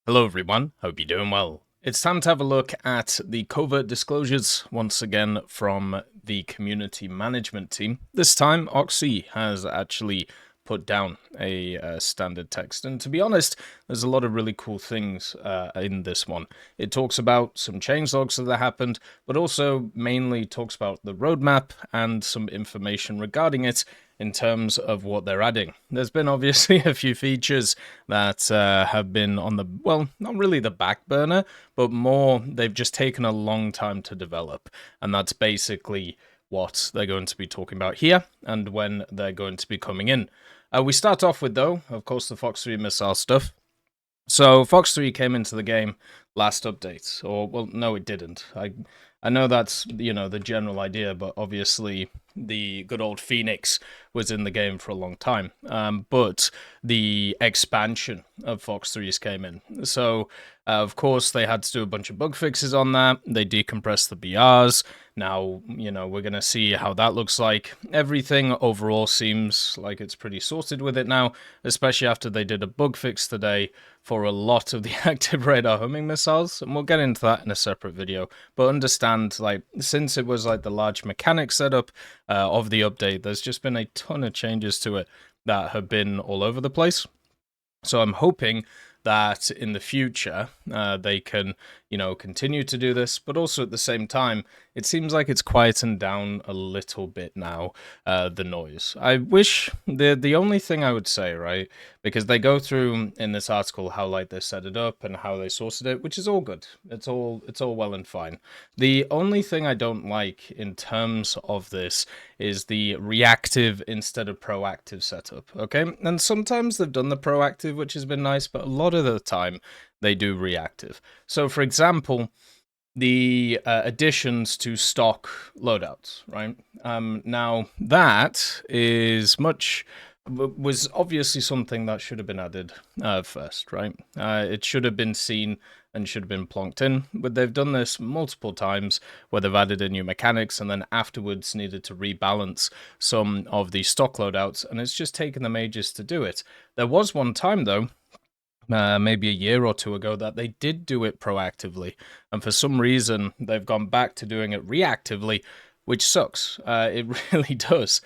Hello everyone, hope you're doing well. It's time to have a look at the covert disclosures once again from the community management team. This time, Oxy has actually put down a standard text, and to be honest, there's a lot of really cool things in this one. It talks about some changelogs that happened, but also mainly talks about the roadmap and some information regarding it in terms of what they're adding. There's been obviously a few features that have been on the, well, not really the back burner, but more they've just taken a long time to develop. And that's basically what they're going to be talking about here and when they're going to be coming in. We start off with, though, of course, the Fox 3 missile stuff. So Fox 3 came into the game last update, or, well, no, it didn't. I know that's, the general idea, but obviously the good old Phoenix was in the game for a long time. But the expansion of Fox 3's came in. So, of course, they had to do a bunch of bug fixes on that. They decompressed the BRs. Now, we're going to see how that looks like. Everything overall seems like it's pretty sorted with it now, especially after they did a bug fix today for a lot of the active radar homing missiles, and we'll get into that in a separate video. But understand, since it was the large mechanic setup of the update, there's just been a ton of changes to it that have been all over the place. So I'm hoping that in the future they can, continue to do this, but also at the same time, it seems like it's quietened down a little bit now, the noise. I wish the only thing I would say, right, because they go through in this article how they set it up and how they sorted it, which is all good. It's all well and fine. The only thing I don't like in terms of this is the reactive instead of proactive setup, okay? And sometimes they've done the proactive, which has been nice, but a lot of the time they do reactive. So, for example, the additions to stock loadouts, right? Now, that was obviously something that should have been added first, right? It should have been seen and should have been plonked in, but they've done this multiple times where they've added in new mechanics and then afterwards needed to rebalance some of the stock loadouts, and it's just taken them ages to do it. There was one time, though, maybe a year or two ago, that they did do it proactively, and for some reason they've gone back to doing it reactively, which sucks. It really does.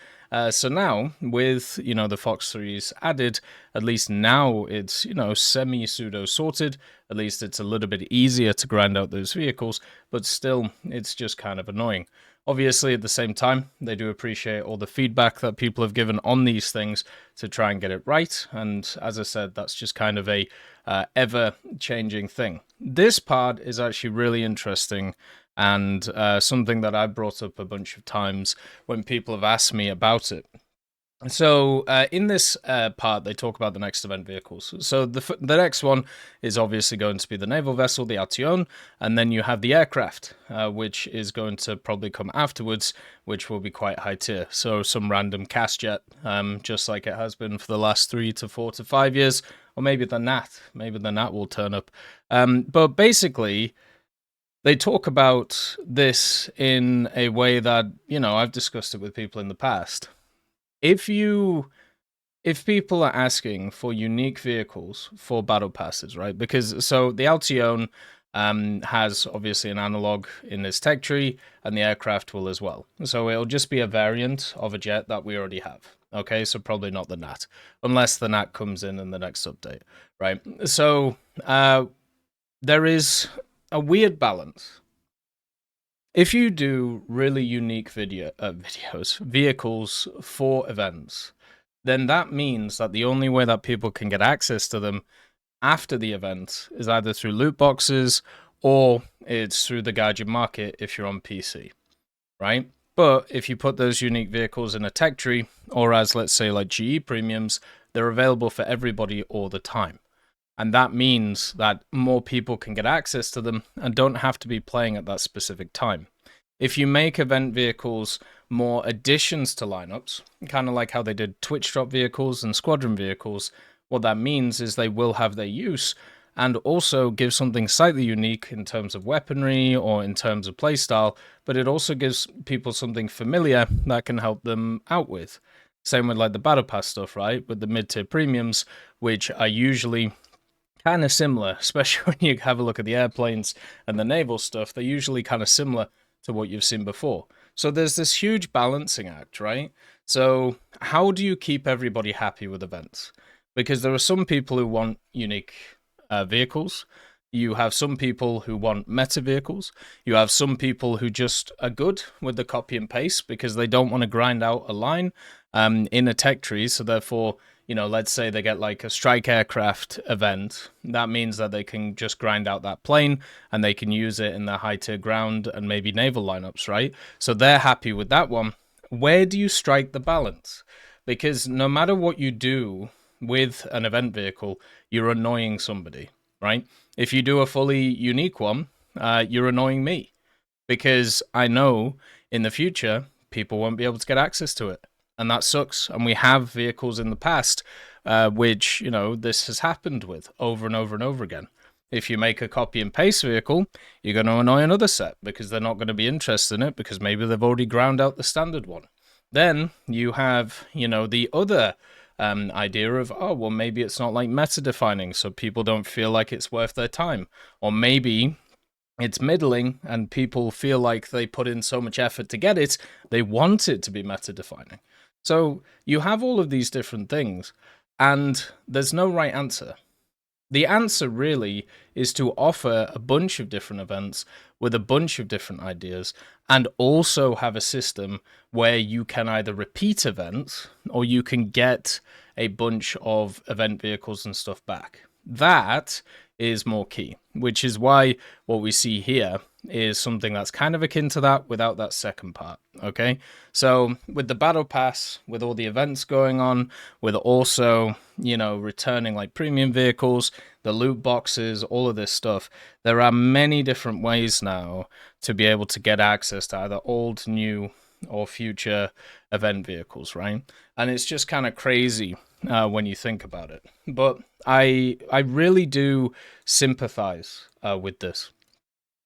So now, with the Fox 3s added, at least now it's semi-pseudo sorted. At least it's a little bit easier to grind out those vehicles, but still, it's just kind of annoying. Obviously, at the same time, they do appreciate all the feedback that people have given on these things to try and get it right. And as I said, that's just kind of a ever-changing thing. This part is actually really interesting and something that I've brought up a bunch of times when people have asked me about it. So in this part, they talk about the next event vehicles. So the next one is obviously going to be the naval vessel, the Arteon, and then you have the aircraft, which is going to probably come afterwards, which will be quite high tier. So some random cast jet, just like it has been for the last 3 to 4 to 5 years, or maybe the Nat. Maybe the Nat will turn up. But basically, they talk about this in a way that, I've discussed it with people in the past. If people are asking for unique vehicles for battle passes, right? Because so the Alcyon has obviously an analog in this tech tree, and the aircraft will as well. So it'll just be a variant of a jet that we already have. Okay, so probably not the Nat, unless the Nat comes in the next update, right? So there is a weird balance. If you do really unique vehicles for events, then that means that the only way that people can get access to them after the event is either through loot boxes or it's through the gadget market if you're on PC, right? But if you put those unique vehicles in a tech tree, or as let's say like GE premiums, they're available for everybody all the time. And that means that more people can get access to them and don't have to be playing at that specific time. If you make event vehicles more additions to lineups, kind of like how they did Twitch drop vehicles and squadron vehicles, what that means is they will have their use and also give something slightly unique in terms of weaponry or in terms of playstyle, but it also gives people something familiar that can help them out with. Same with like the Battle Pass stuff, right? With the mid-tier premiums, which are usually kind of similar, especially when you have a look at the airplanes and the naval stuff. They're usually kind of similar to what you've seen before. So there's this huge balancing act, right? So how do you keep everybody happy with events? Because there are some people who want unique vehicles. You have some people who want meta vehicles. You have some people who just are good with the copy and paste because they don't want to grind out a line in a tech tree. So therefore, let's say they get like a strike aircraft event. That means that they can just grind out that plane and they can use it in their high tier ground and maybe naval lineups, right? So they're happy with that one. Where do you strike the balance? Because no matter what you do with an event vehicle, you're annoying somebody, right? If you do a fully unique one, you're annoying me because I know in the future people won't be able to get access to it. And that sucks. And we have vehicles in the past which, this has happened with over and over and over again. If you make a copy and paste vehicle, you're going to annoy another set because they're not going to be interested in it because maybe they've already ground out the standard one. Then you have, the other idea of, oh, well, maybe it's not like meta defining, so people don't feel like it's worth their time. Or maybe it's middling and people feel like they put in so much effort to get it, they want it to be meta defining. So you have all of these different things, and there's no right answer. The answer really is to offer a bunch of different events with a bunch of different ideas and also have a system where you can either repeat events or you can get a bunch of event vehicles and stuff back. That is more key, which is why what we see here is something that's kind of akin to that without that second part, okay? So with the battle pass, with all the events going on, with also, returning like premium vehicles, the loot boxes, all of this stuff, there are many different ways now to be able to get access to either old, new, or future event vehicles, right? And it's just kind of crazy when you think about it. But I really do sympathize with this,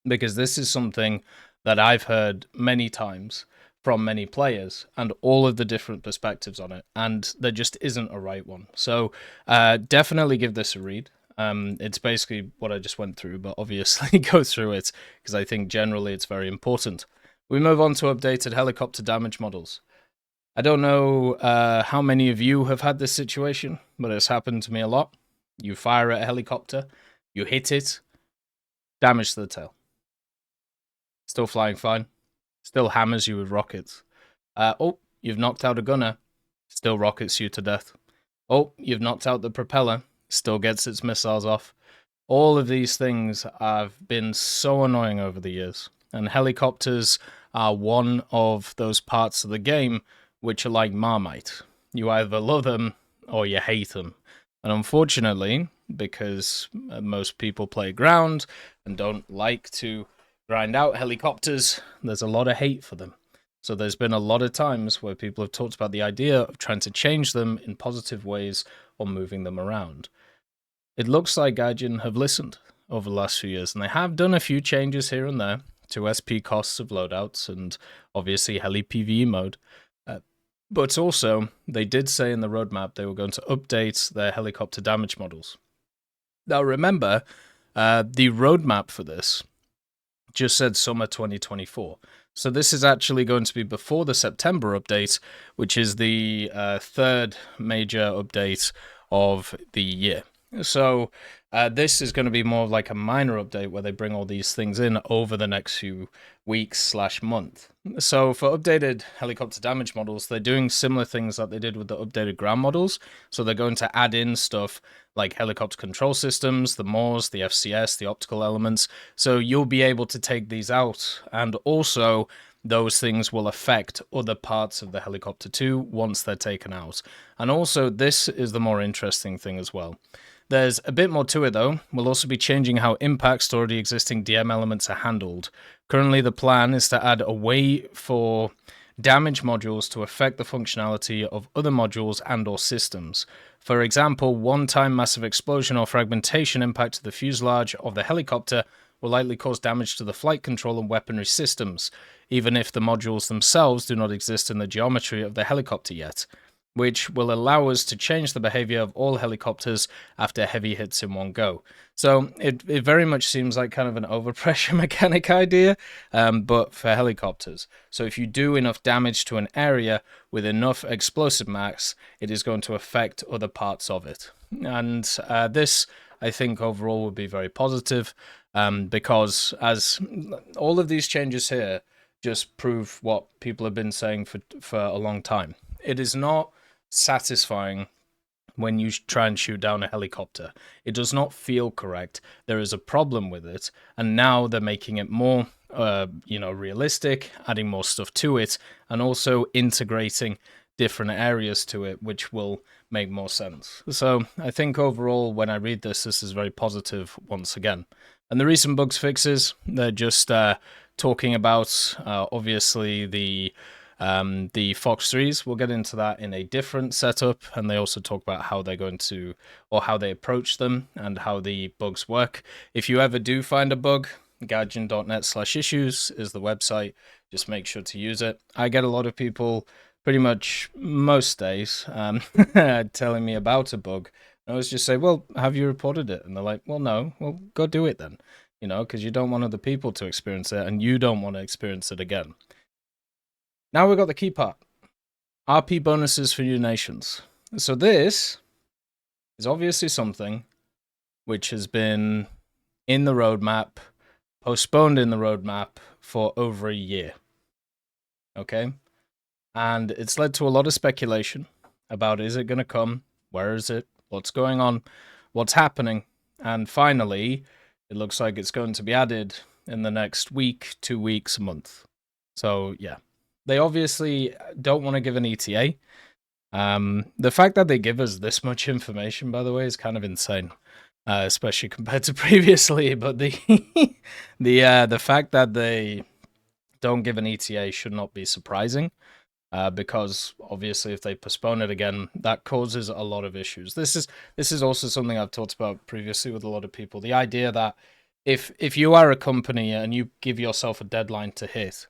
because this is something that I've heard many times from many players and all of the different perspectives on it, and there just isn't a right one. So definitely give this a read. It's basically what I just went through, but obviously go through it because I think generally it's very important. We move on to updated helicopter damage models. I don't know how many of you have had this situation, but it's happened to me a lot. You fire at a helicopter, you hit it, damage to the tail. Still flying fine. Still hammers you with rockets. Oh, you've knocked out a gunner. Still rockets you to death. Oh, you've knocked out the propeller. Still gets its missiles off. All of these things have been so annoying over the years. And helicopters are one of those parts of the game which are like Marmite. You either love them or you hate them. And unfortunately, because most people play ground and don't like to grind out helicopters, there's a lot of hate for them. So there's been a lot of times where people have talked about the idea of trying to change them in positive ways or moving them around. It looks like Gaijin have listened over the last few years, and they have done a few changes here and there to SP costs of loadouts and obviously heli PvE mode. But also, they did say in the roadmap they were going to update their helicopter damage models. Now remember, the roadmap for this just said summer 2024. So this is actually going to be before the September update, which is the third major update of the year. So this is going to be more like a minor update where they bring all these things in over the next few weeks/month. So for updated helicopter damage models, they're doing similar things that they did with the updated ground models. So they're going to add in stuff like helicopter control systems, the MORS, the FCS, the optical elements. So you'll be able to take these out, and also those things will affect other parts of the helicopter too once they're taken out. And also this is the more interesting thing as well. There's a bit more to it though. We'll also be changing how impacts to already existing DM elements are handled. Currently the plan is to add a way for damage modules to affect the functionality of other modules and or systems. For example, one-time massive explosion or fragmentation impact to the fuselage of the helicopter will likely cause damage to the flight control and weaponry systems, even if the modules themselves do not exist in the geometry of the helicopter yet. which will allow us to change the behavior of all helicopters after heavy hits in one go. So it very much seems like kind of an overpressure mechanic idea, but for helicopters. So if you do enough damage to an area with enough explosive mass, it is going to affect other parts of it. And this, I think, overall would be very positive, because as all of these changes here just prove what people have been saying for a long time. It is not satisfying when you try and shoot down a helicopter. It does not feel correct. There is a problem with it, and now they're making it more, realistic, adding more stuff to it, and also integrating different areas to it, which will make more sense. So I think overall, when I read this, this is very positive once again. And the recent bugs fixes, they're just talking about, obviously, the Fox 3s. We'll get into that in a different setup, and they also talk about how they're going to, or how they approach them, and how the bugs work. If you ever do find a bug, gadget.net/issues is the website. Just make sure to use it. I get a lot of people, pretty much most days, telling me about a bug. I always just say, well, have you reported it? And they're like, well, no. Well, go do it then. Because you don't want other people to experience it, and you don't want to experience it again. Now we've got the key part. RP bonuses for new nations. So this is obviously something which has been in the roadmap, postponed in the roadmap for over a year. Okay? And it's led to a lot of speculation about, is it going to come? Where is it? What's going on? What's happening? And finally, it looks like it's going to be added in the next week, 2 weeks, a month. So, yeah. They obviously don't want to give an ETA. The fact that they give us this much information, by the way, is kind of insane, especially compared to previously. But the the fact that they don't give an ETA should not be surprising, because obviously if they postpone it again, that causes a lot of issues. This is also something I've talked about previously with a lot of people. The idea that if you are a company and you give yourself a deadline to hit,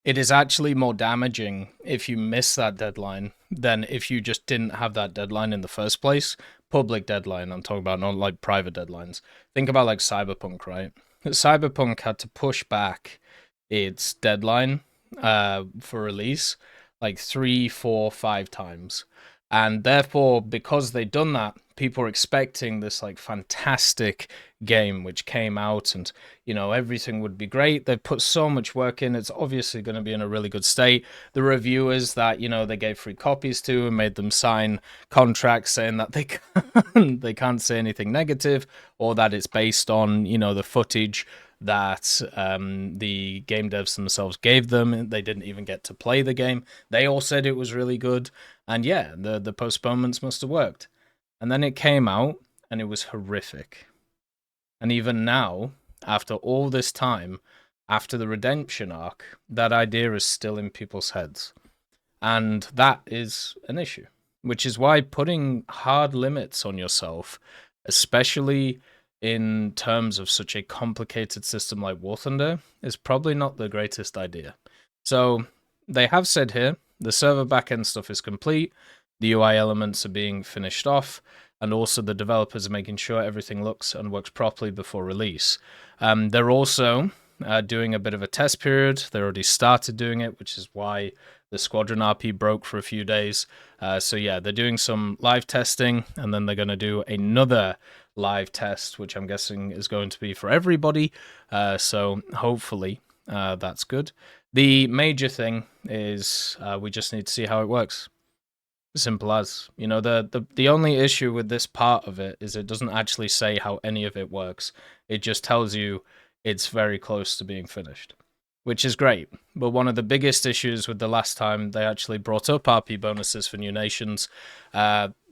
it is actually more damaging if you miss that deadline than if you just didn't have that deadline in the first place. Public deadline, I'm talking about, not like private deadlines. Think about like Cyberpunk, right? Cyberpunk had to push back its deadline for release like 3, 4, 5 times. And therefore, because they'd done that, people were expecting this like fantastic game which came out, and everything would be great. They've put so much work in. It's obviously going to be in a really good state. The reviewers that they gave free copies to and made them sign contracts saying that they can't say anything negative, or that it's based on the footage that the game devs themselves gave them. They didn't even get to play the game. They all said it was really good. And yeah, the postponements must have worked. And then it came out, and it was horrific. And even now, after all this time, after the redemption arc, that idea is still in people's heads. And that is an issue, which is why putting hard limits on yourself, especially in terms of such a complicated system like War Thunder, is probably not the greatest idea. So they have said here, the server backend stuff is complete, the UI elements are being finished off, and also the developers are making sure everything looks and works properly before release. They're also doing a bit of a test period. They already started doing it, which is why the Squadron RP broke for a few days. So yeah, they're doing some live testing, and then they're going to do another live test, which I'm guessing is going to be for everybody. So hopefully that's good. The major thing is we just need to see how it works. Simple as. The only issue with this part of it is it doesn't actually say how any of it works. It just tells you it's very close to being finished, which is great. But one of the biggest issues with the last time they actually brought up RP bonuses for new nations,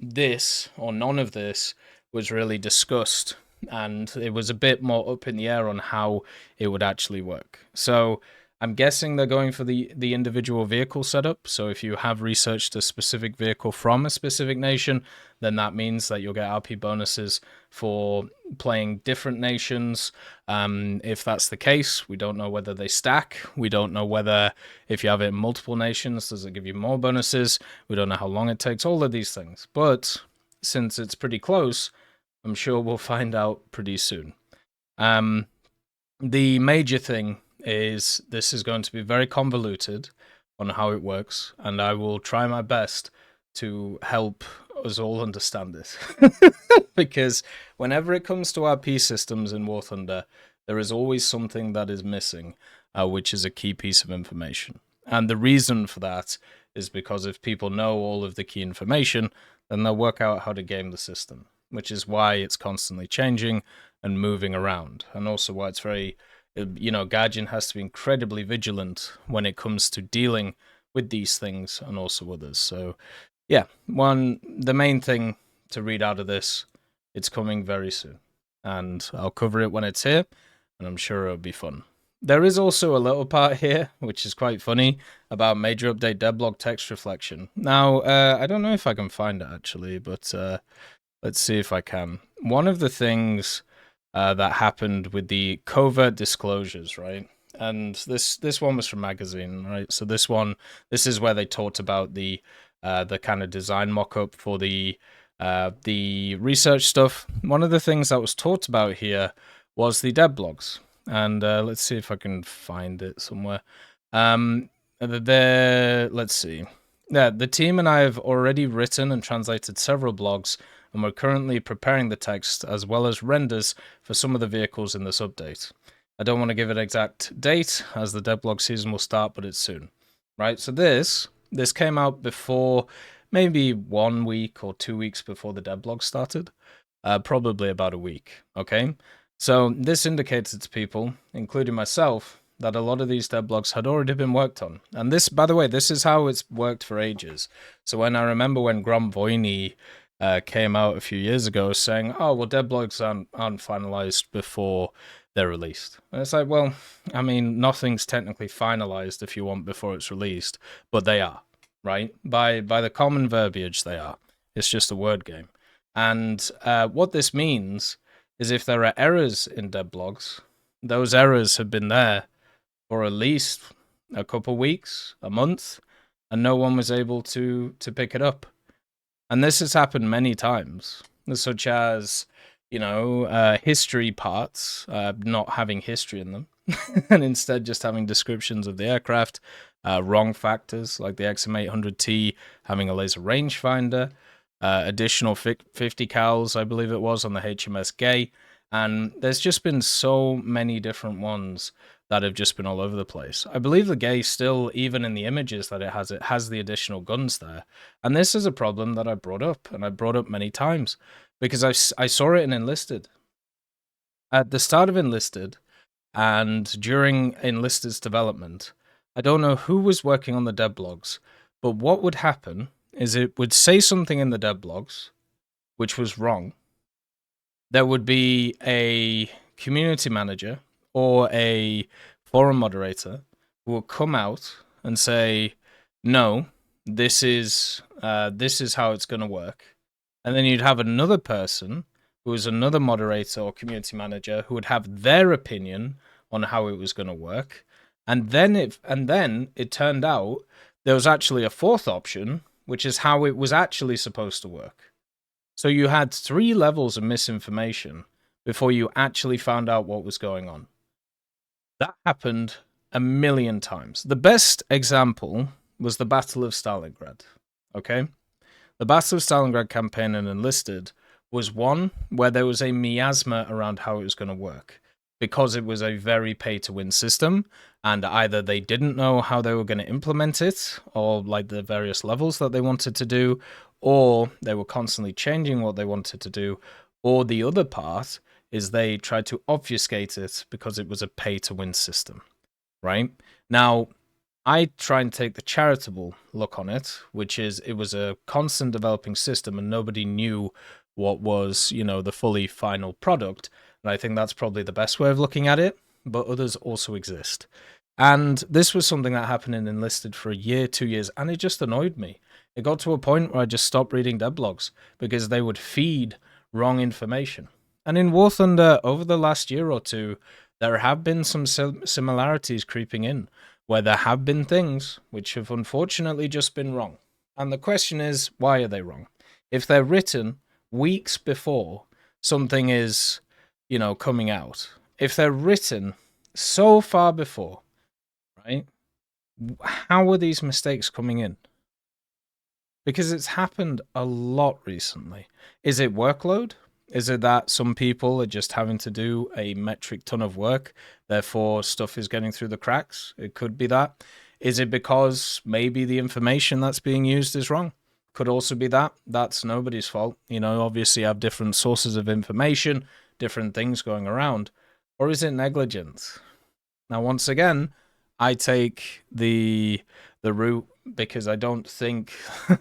this or none of this was really discussed, and it was a bit more up in the air on how it would actually work. So I'm guessing they're going for the individual vehicle setup. So if you have researched a specific vehicle from a specific nation, then that means that you'll get RP bonuses for playing different nations. If that's the case, we don't know whether they stack. We don't know whether if you have it in multiple nations, does it give you more bonuses? We don't know how long it takes, all of these things. But since it's pretty close, I'm sure we'll find out pretty soon. The major thing is this is going to be very convoluted on how it works, and I will try my best to help us all understand this. Because whenever it comes to RP systems in War Thunder, there is always something that is missing, which is a key piece of information. And the reason for that is because if people know all of the key information, then they'll work out how to game the system, which is why it's constantly changing and moving around, and also why it's very, Guardian has to be incredibly vigilant when it comes to dealing with these things and also others. So, yeah, the main thing to read out of this, it's coming very soon, and I'll cover it when it's here, and I'm sure it'll be fun. There is also a little part here, which is quite funny, about major update Devblog text reflection. Now, I don't know if I can find it actually, but let's see if I can. One of the things that happened with the covert disclosures, right? And this one was from Magazine, right? So this is where they talked about the kind of design mock-up for the research stuff. One of the things that was talked about here was the Devblogs, and let's see if I can find it somewhere. Let's see. Yeah, the team and I have already written and translated several blogs, and we're currently preparing the text as well as renders for some of the vehicles in this update. I don't want to give an exact date as the Devblog season will start, but it's soon. Right, so this came out before, maybe 1 week or 2 weeks before the Devblog started. Probably about a week, okay? So this indicates to people, including myself, that a lot of these Devblogs had already been worked on. And this, by the way, this is how it's worked for ages. So I remember when Grom Voyney came out a few years ago saying, oh, well, Devblogs aren't finalized before they're released. And it's like, well, I mean, nothing's technically finalized if you want before it's released, but they are, right? By the common verbiage, they are. It's just a word game. And what this means is if there are errors in Devblogs, those errors have been there for at least a couple weeks, a month, and no one was able to pick it up. And this has happened many times, such as, history parts not having history in them, and instead just having descriptions of the aircraft, wrong factors like the XM800T having a laser rangefinder, additional 50 cals, I believe it was, on the HMS Gay. And there's just been so many different ones that have just been all over the place. I believe the Gay still, even in the images that it has the additional guns there. And this is a problem that I brought up, and I brought up many times, because I saw it in Enlisted. At the start of Enlisted, and during Enlisted's development, I don't know who was working on the Devblogs, but what would happen is it would say something in the Devblogs, which was wrong. There would be a community manager or a forum moderator who will come out and say, no, this is how it's going to work. And then you'd have another person who is another moderator or community manager who would have their opinion on how it was going to work. And then it turned out there was actually a fourth option, which is how it was actually supposed to work. So you had 3 levels of misinformation before you actually found out what was going on. That happened a million times. The best example was the Battle of Stalingrad, okay? The Battle of Stalingrad campaign in Enlisted was one where there was a miasma around how it was going to work, because it was a very pay-to-win system, and either they didn't know how they were going to implement it, or like the various levels that they wanted to do, or they were constantly changing what they wanted to do, or the other part is they tried to obfuscate it because it was a pay-to-win system, right? Now, I try and take the charitable look on it, which is it was a constant developing system and nobody knew what was, the fully final product. And I think that's probably the best way of looking at it, but others also exist. And this was something that happened in Enlisted for a year, 2 years, and it just annoyed me. It got to a point where I just stopped reading devlogs because they would feed wrong information. And in War Thunder, over the last year or two, there have been some similarities creeping in, where there have been things which have unfortunately just been wrong. And the question is, why are they wrong? If they're written weeks before something is, coming out, if they're written so far before, right? How are these mistakes coming in? Because it's happened a lot recently. Is it workload? Is it that some people are just having to do a metric ton of work, therefore stuff is getting through the cracks? It could be that. Is it because maybe the information that's being used is wrong? Could also be that. That's nobody's fault. Obviously you have different sources of information, different things going around. Or is it negligence? Now, once again, I take the route because I don't think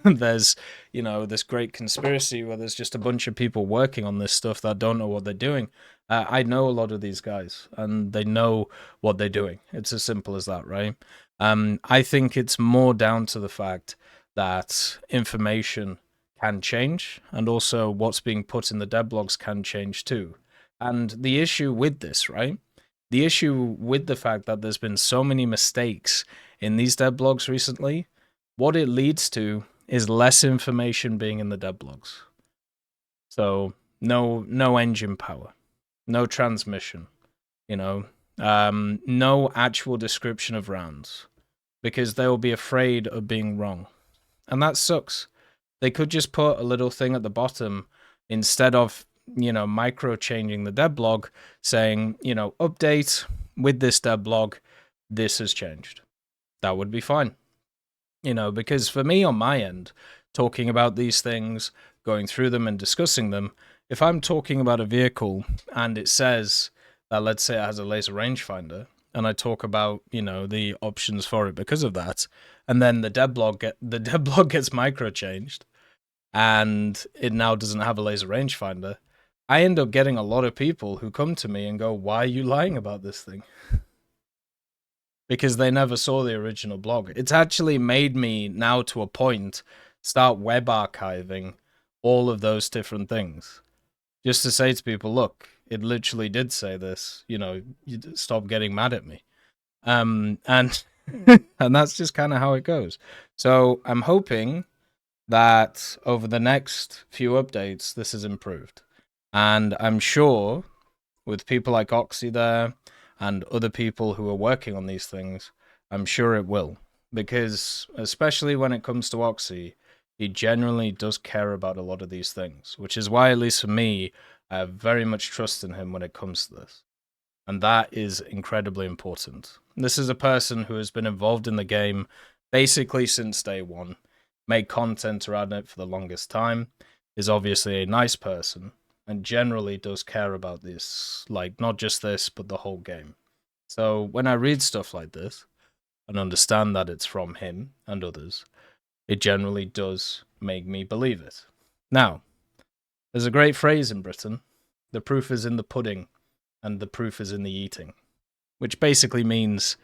there's, this great conspiracy where there's just a bunch of people working on this stuff that don't know what they're doing. I know a lot of these guys, and they know what they're doing. It's as simple as that, right? I think it's more down to the fact that information can change, and also what's being put in the devlogs can change too. And the issue with this, right? The issue with the fact that there's been so many mistakes in these devlogs recently, what it leads to is less information being in the devlogs. So no engine power, no transmission, no actual description of rounds, because they will be afraid of being wrong. And that sucks. They could just put a little thing at the bottom instead of, micro changing the devlog, saying, update with this devlog, this has changed. That would be fine. Because for me on my end, talking about these things, going through them and discussing them, if I'm talking about a vehicle and it says that, let's say it has a laser rangefinder, and I talk about, the options for it because of that, and then the devlog gets micro changed, and it now doesn't have a laser rangefinder, I end up getting a lot of people who come to me and go, why are you lying about this thing? Because they never saw the original blog. It's actually made me now to a point start web archiving all of those different things. Just to say to people, look, it literally did say this, you stop getting mad at me. And and that's just kind of how it goes. So I'm hoping that over the next few updates, this is improved. And I'm sure with people like Oxy there and other people who are working on these things, I'm sure it will. Because especially when it comes to Oxy, he generally does care about a lot of these things, which is why, at least for me, I have very much trust in him when it comes to this. And that is incredibly important. This is a person who has been involved in the game basically since day one, made content around it for the longest time, is obviously a nice person, and generally does care about this, like not just this, but the whole game. So when I read stuff like this and understand that it's from him and others, it generally does make me believe it. Now, there's a great phrase in Britain, the proof is in the pudding and the proof is in the eating, which basically means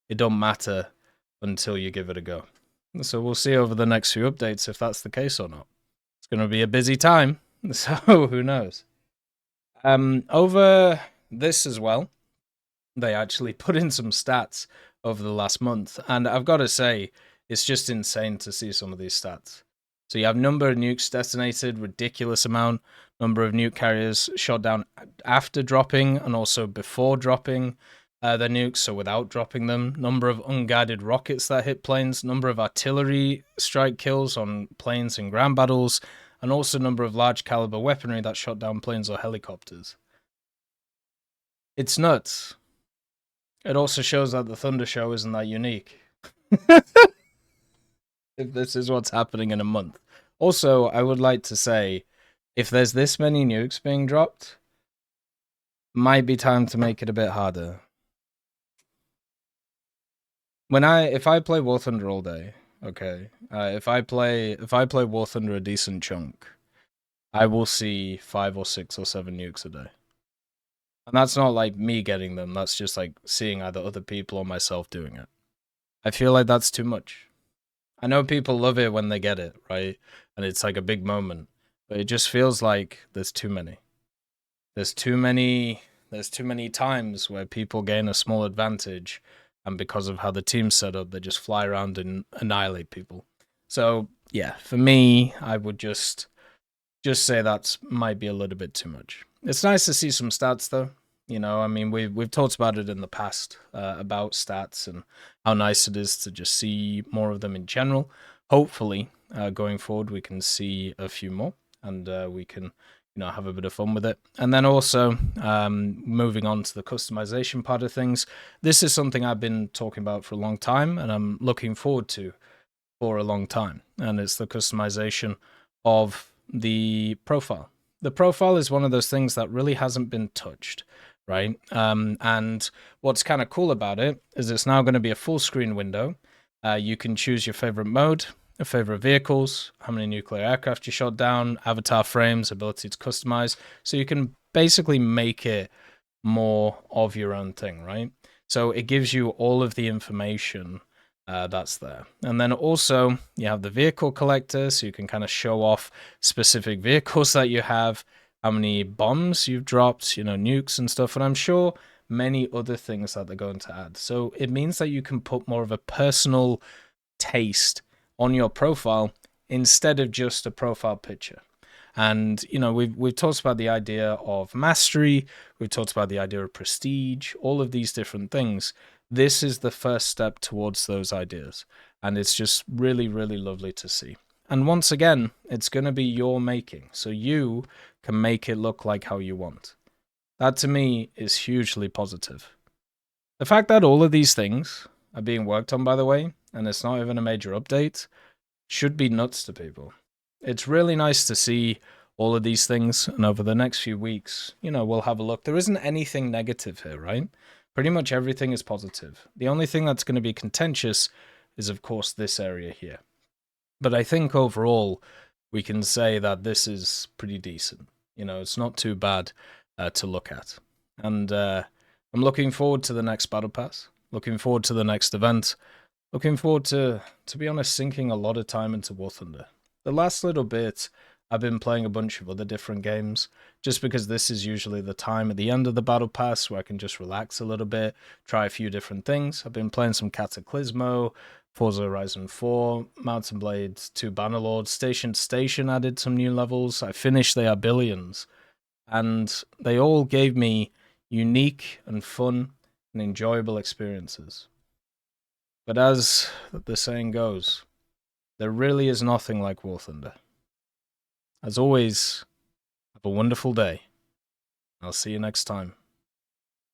it don't matter until you give it a go. So we'll see over the next few updates if that's the case or not. It's going to be a busy time, so who knows. Over this as well, they actually put in some stats over the last month, and I've got to say, it's just insane to see some of these stats. So you have number of nukes detonated, ridiculous amount, number of nuke carriers shot down after dropping and also before dropping the nukes, so without dropping them, number of unguided rockets that hit planes, number of artillery strike kills on planes in ground battles, and also number of large caliber weaponry that shot down planes or helicopters. It's nuts. It also shows that the Thunder Show isn't that unique. If this is what's happening in a month. Also, I would like to say, if there's this many nukes being dropped, might be time to make it a bit harder. If I play War Thunder all day, okay, if I play War Thunder a decent chunk, I will see 5 or 6 or 7 nukes a day. And that's not like me getting them, that's just like seeing either other people or myself doing it. I feel like that's too much. I know people love it when they get it, right? And it's like a big moment, but it just feels like there's too many. There's too many times where people gain a small advantage, and because of how the team's set up, they just fly around and annihilate people. So yeah, for me, I would just say that might be a little bit too much. It's nice to see some stats though. I mean, we've talked about it in the past about stats and how nice it is to just see more of them in general. Hopefully, going forward, we can see a few more, and we can, have a bit of fun with it. And then also, moving on to the customization part of things, this is something I've been talking about for a long time, and I'm looking forward to for a long time, and it's the customization of the profile. The profile is one of those things that really hasn't been touched, right? And what's kind of cool about it is it's now going to be a full screen window. You can choose your favorite mode, your favorite vehicles, how many nuclear aircraft you shot down, avatar frames, ability to customize. So you can basically make it more of your own thing, right? So it gives you all of the information that's there. And then also you have the vehicle collector, so you can kind of show off specific vehicles that you have, how many bombs you've dropped, nukes and stuff. And I'm sure many other things that they're going to add. So it means that you can put more of a personal taste on your profile instead of just a profile picture. And we've talked about the idea of mastery, we've talked about the idea of prestige, all of these different things. This is the first step towards those ideas, and it's just really, really lovely to see. And once again, it's going to be your making, so you can make it look like how you want. That to me is hugely positive. The fact that all of these things are being worked on, by the way, and it's not even a major update, should be nuts to people. It's really nice to see all of these things, and over the next few weeks, we'll have a look. There isn't anything negative here, right? Pretty much everything is positive. The only thing that's going to be contentious is, of course, this area here. But I think overall, we can say that this is pretty decent. It's not too bad to look at. And I'm looking forward to the next Battle Pass, looking forward to the next event, looking forward to be honest, sinking a lot of time into War Thunder. The last little bit, I've been playing a bunch of other different games, just because this is usually the time at the end of the Battle Pass where I can just relax a little bit, try a few different things. I've been playing some Cataclysmo, Forza Horizon 4, Mountain Blade 2 Bannerlord, Station to Station added some new levels. I finished They Are Billions, and they all gave me unique and fun and enjoyable experiences. But as the saying goes, there really is nothing like War Thunder. As always, have a wonderful day. I'll see you next time.